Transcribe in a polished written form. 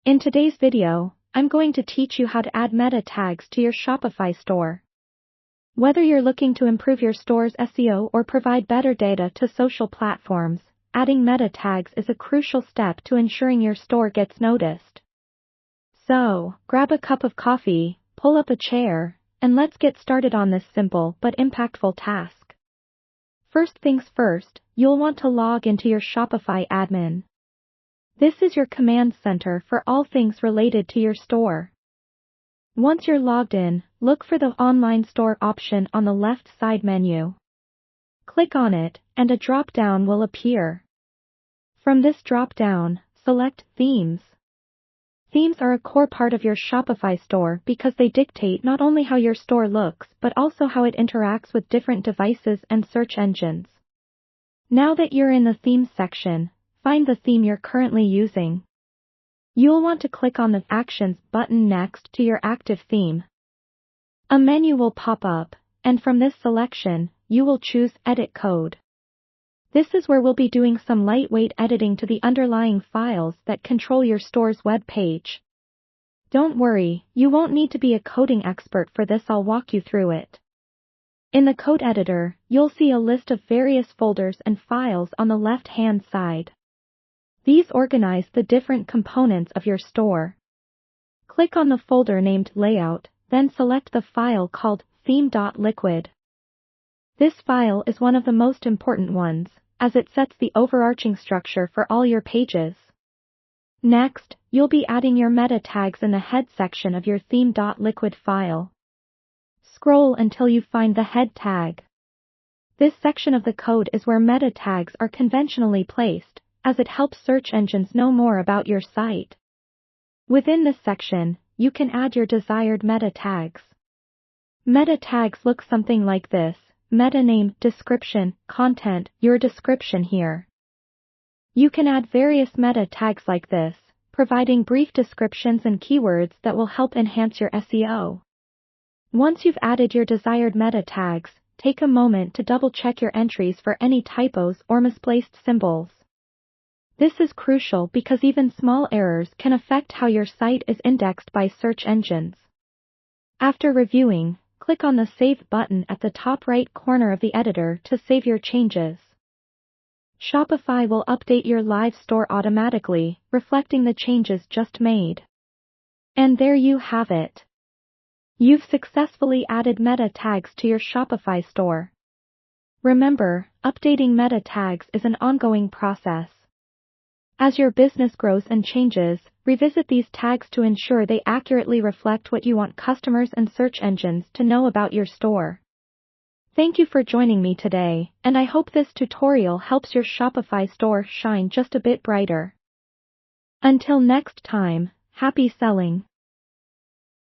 In today's video, I'm going to teach you how to add meta tags to your Shopify store. Whether you're looking to improve your store's SEO or provide better data to social platforms, adding meta tags is a crucial step to ensuring your store gets noticed. So, grab a cup of coffee, pull up a chair, and let's get started on this simple but impactful task. First things first, you'll want to log into your Shopify admin. This is your command center for all things related to your store. Once you're logged in, look for the Online Store option on the left side menu. Click on it, and a drop-down will appear. From this drop-down, select Themes. Themes are a core part of your Shopify store because they dictate not only how your store looks but also how it interacts with different devices and search engines. Now that you're in the Themes section, find the theme you're currently using. You'll want to click on the Actions button next to your active theme. A menu will pop up, and from this selection, you will choose Edit Code. This is where we'll be doing some lightweight editing to the underlying files that control your store's web page. Don't worry, you won't need to be a coding expert for this. I'll walk you through it. In the code editor, you'll see a list of various folders and files on the left-hand side. These organize the different components of your store. Click on the folder named Layout, then select the file called theme.liquid. This file is one of the most important ones, as it sets the overarching structure for all your pages. Next, you'll be adding your meta tags in the head section of your theme.liquid file. Scroll until you find the head tag. This section of the code is where meta tags are conventionally placed, as it helps search engines know more about your site. Within this section, you can add your desired meta tags. Meta tags look something like this: meta name, description, content, your description here. You can add various meta tags like this, providing brief descriptions and keywords that will help enhance your SEO. Once you've added your desired meta tags, take a moment to double-check your entries for any typos or misplaced symbols. This is crucial because even small errors can affect how your site is indexed by search engines. After reviewing, click on the Save button at the top right corner of the editor to save your changes. Shopify will update your live store automatically, reflecting the changes just made. And there you have it. You've successfully added meta tags to your Shopify store. Remember, updating meta tags is an ongoing process. As your business grows and changes, revisit these tags to ensure they accurately reflect what you want customers and search engines to know about your store. Thank you for joining me today, and I hope this tutorial helps your Shopify store shine just a bit brighter. Until next time, happy selling!